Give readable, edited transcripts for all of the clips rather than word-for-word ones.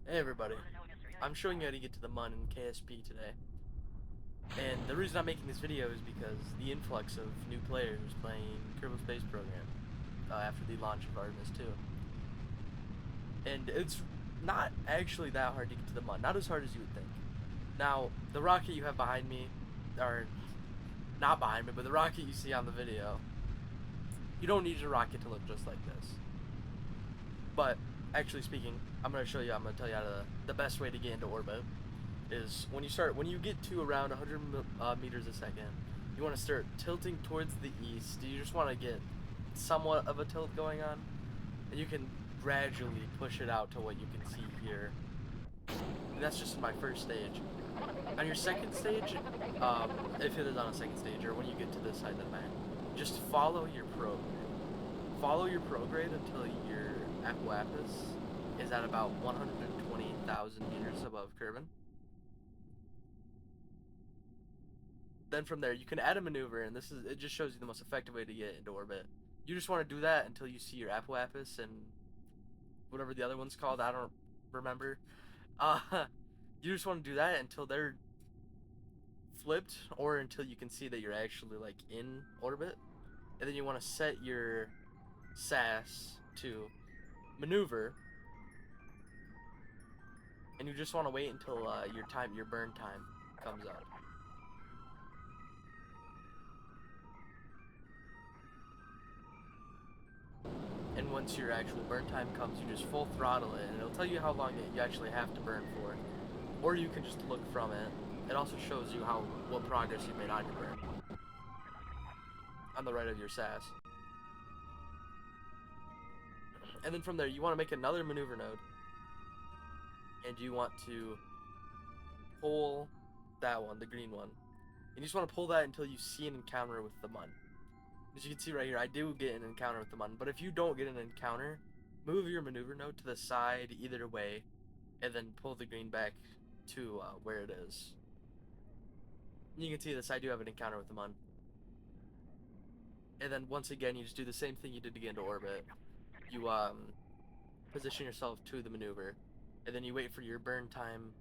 Hey everybody, I'm showing you how to get to the MUN in KSP today. And the reason I'm making this video is because the influx of new players playing Kerbal Space Program after the launch of Artemis 2. And it's not actually that hard to get to the MUN, not as hard as you would think. Now, the rocket you have behind me, or not behind me, but the rocket you see on the video, you don't need your rocket to look just like this. But, actually speaking, I'm going to tell you how the best way to get into orbit is when you get to around 100 meters a second, you want to start tilting towards the east. You just want to get somewhat of a tilt going on, and you can gradually push it out to what you can see here. And that's just in my first stage. On your second stage, if it is on a second stage, or when you get to this side of the map, just follow your prograde. Follow your prograde until your Aquapis is at about 120,000 meters above Kerbin. Then from there, you can add a maneuver, and it just shows you the most effective way to get into orbit. You just want to do that until you see your Apoapis and whatever the other one's called, I don't remember. Uh, you just want to do that until they're flipped, or until you can see that you're actually like in orbit. And then you want to set your SAS to maneuver, and you just want to wait until your burn time comes up. And once your actual burn time comes, you just full throttle it, and it'll tell you how long you actually have to burn for. Or you can just look from it. It also shows you what progress you made on your burn on the right of your SAS. And then from there, you want to make another maneuver node, and you want to pull that one, the green one, and you just want to pull that until you see an encounter with the MUN. As you can see right here, I do get an encounter with the MUN, but if you don't get an encounter, move your maneuver node to the side either way, and then pull the green back to where it is. And you can see this, I do have an encounter with the MUN. And then once again, you just do the same thing you did to get into orbit. You position yourself to the maneuver, and then you wait for your burn time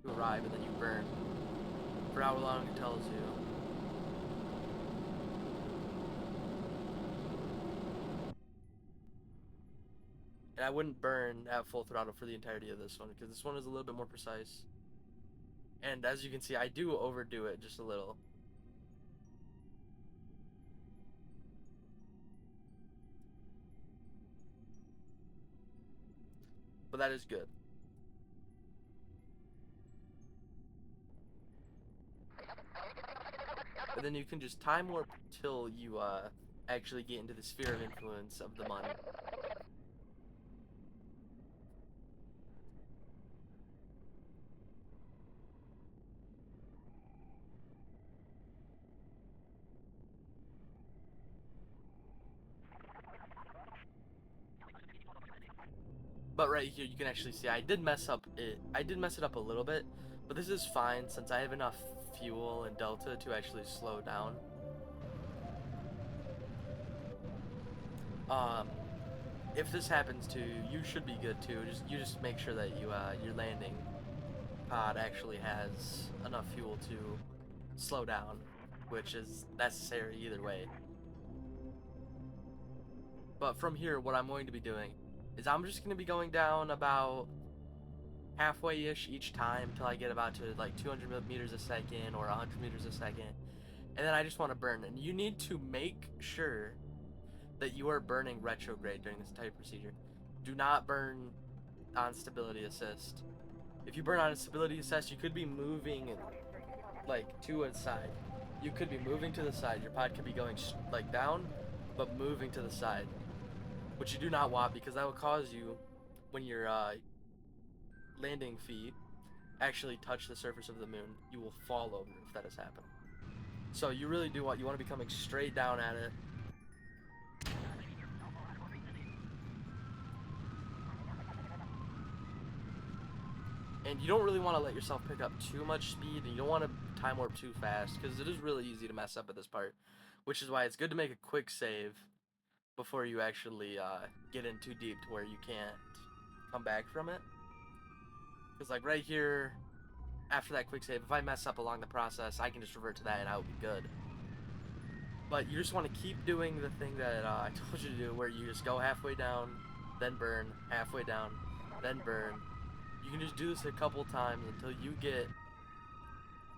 to arrive, and then you burn for how long it tells you. And I wouldn't burn at full throttle for the entirety of this one, because this one is a little bit more precise. And as you can see, I do overdo it just a little. But that is good. And then you can just time warp till you actually get into the sphere of influence of the MUN. But right here, you can actually see I did mess it up a little bit, but this is fine since I have enough fuel and delta to actually slow down. If this happens to you, you should be good too. You just make sure that your landing pod actually has enough fuel to slow down, which is necessary either way. But from here, what I'm going to be doing is I'm just going to be going down about halfway-ish each time until I get about to like 200 meters a second or 100 meters a second. And then I just want to burn. And you need to make sure that you are burning retrograde during this entire procedure. Do not burn on stability assist. If you burn on stability assist, you could be moving like to a side. You could be moving to the side. Your pod could be going like down, but moving to the side, which you do not want, because that will cause you, when your landing feet actually touch the surface of the moon, you will fall over if that has happened. So you really do want to be coming straight down at it. And you don't really want to let yourself pick up too much speed, and you don't want to time warp too fast, because it is really easy to mess up at this part, which is why it's good to make a quick save before you actually get in too deep to where you can't come back from it. Because like right here, after that quick save, if I mess up along the process, I can just revert to that and I will be good. But you just want to keep doing the thing that I told you to do, where you just go halfway down, then burn, halfway down, then burn. You can just do this a couple times until you get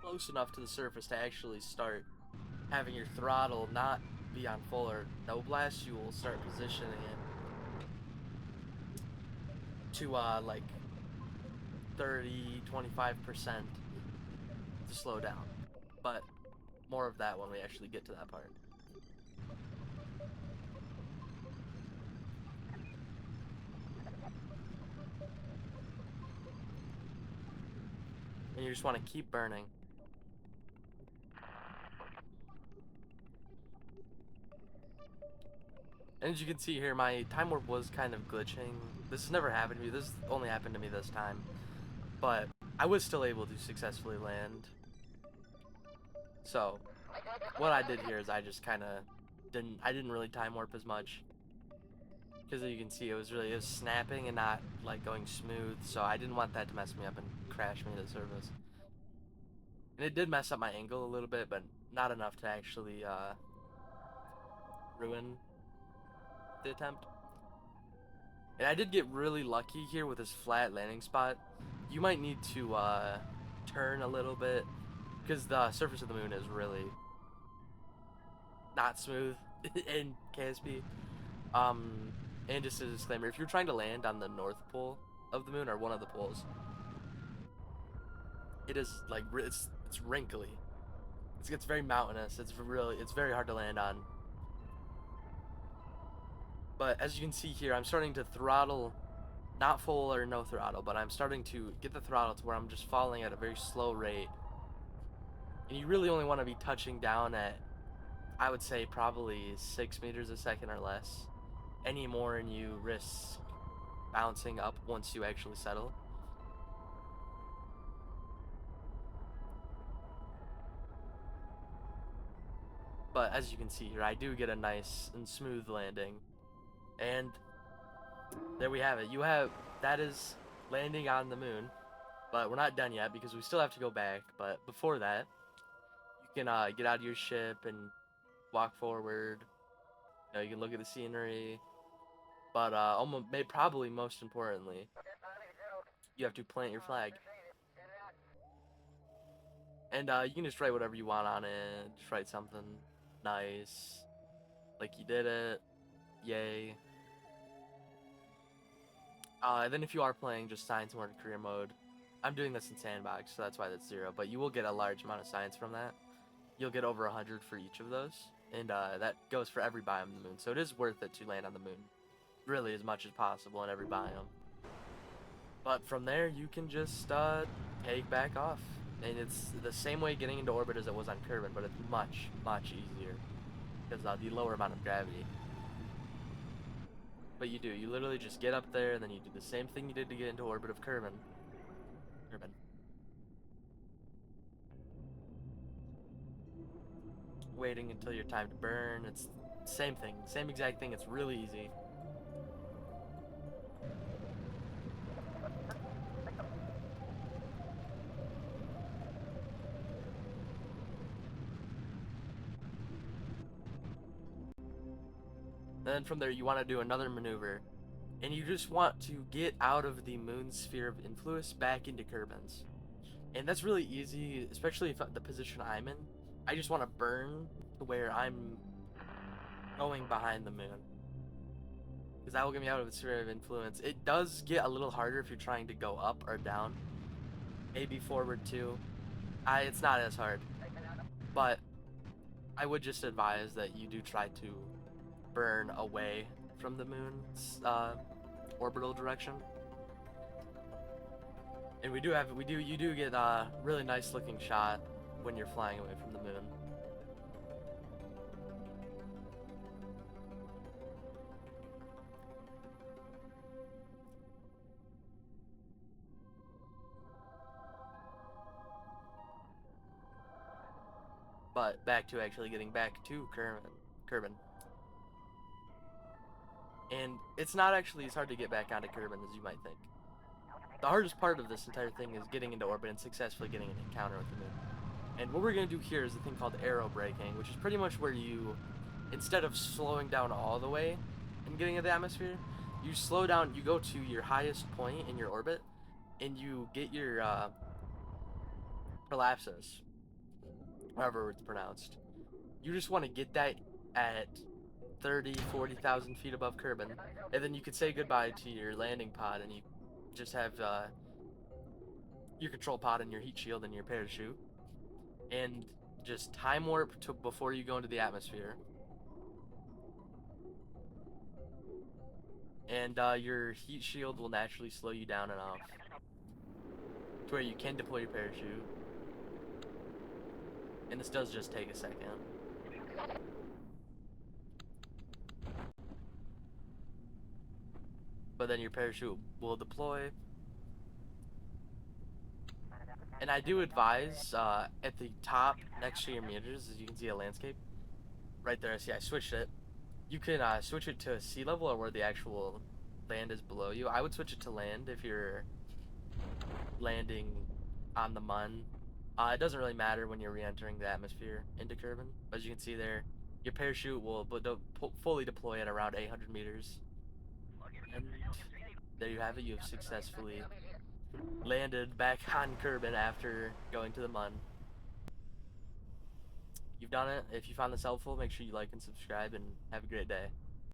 close enough to the surface to actually start having your throttle not be on full or no blast. You will start positioning it to like 30-25% to slow down. But more of that when we actually get to that part. And you just want to keep burning. And as you can see here, my time warp was kind of glitching. This has never happened to me. This only happened to me this time. But I was still able to successfully land. So, what I did here is I just kind of didn't really time warp as much. Because as you can see, it was snapping and not like going smooth. So I didn't want that to mess me up and crash me to the surface. And it did mess up my angle a little bit, but not enough to actually ruin the attempt. And I did get really lucky here with this flat landing spot. You might need to turn a little bit because the surface of the moon is really not smooth in KSP. And just a disclaimer, if you're trying to land on the north pole of the moon or one of the poles, it is like it's wrinkly. It's very mountainous. It's very hard to land on. But as you can see here, I'm starting to throttle, not full or no throttle, but I'm starting to get the throttle to where I'm just falling at a very slow rate. And you really only want to be touching down at, I would say, probably 6 meters a second or less. Any more and you risk bouncing up once you actually settle. But as you can see here, I do get a nice and smooth landing. And there we have it. That is landing on the moon. But we're not done yet because we still have to go back. But before that, you can get out of your ship and walk forward. You know, you can look at the scenery. But probably most importantly, you have to plant your flag. And you can just write whatever you want on it. Just write something nice, like you did it, yay. And then if you are playing just science mode or career mode, I'm doing this in sandbox, so that's why that's 0. But you will get a large amount of science from that. You'll get over 100 for each of those, and that goes for every biome of the moon. So it is worth it to land on the moon, really as much as possible in every biome. But from there, you can just take back off. And it's the same way getting into orbit as it was on Kerbal, but it's much, much easier because the lower amount of gravity. But you literally just get up there and then you do the same thing you did to get into orbit of Kerbal. Waiting until your time to burn. It's the same thing, same exact thing. It's really easy. Then from there, you want to do another maneuver, and you just want to get out of the moon's sphere of influence back into Kerbin's. And that's really easy, especially if the position I'm in. I just want to burn to where I'm going behind the moon, because that will get me out of its sphere of influence. It does get a little harder if you're trying to go up or down, maybe forward too. It's not as hard, but I would just advise that you do try to burn away from the moon's orbital direction. And you do get a really nice looking shot when you're flying away from the moon. But back to actually getting back to Kerbin. And it's not actually as hard to get back onto Kerbin as you might think. The hardest part of this entire thing is getting into orbit and successfully getting an encounter with the moon. And what we're going to do here is a thing called aero braking, which is pretty much where you, instead of slowing down all the way and getting into the atmosphere, you slow down, you go to your highest point in your orbit, and you get your prolapsus, however it's pronounced. You just want to get that at 30, 40,000 feet above Kerbin, and then you could say goodbye to your landing pod, and you just have your control pod and your heat shield and your parachute, and just time warp to before you go into the atmosphere. And your heat shield will naturally slow you down enough to where you can deploy your parachute. And this does just take a second. But then your parachute will deploy. And I do advise at the top next to your meters, as you can see a landscape. Right there, see I switched it. You can switch it to sea level or where the actual land is below you. I would switch it to land if you're landing on the Mun. It doesn't really matter when you're re-entering the atmosphere into Kerbin. As you can see there, your parachute will fully deploy at around 800 meters. And there you have it. You have successfully landed back on Kerbin after going to the Mun. You've done it. If you found this helpful, make sure you like and subscribe, and have a great day.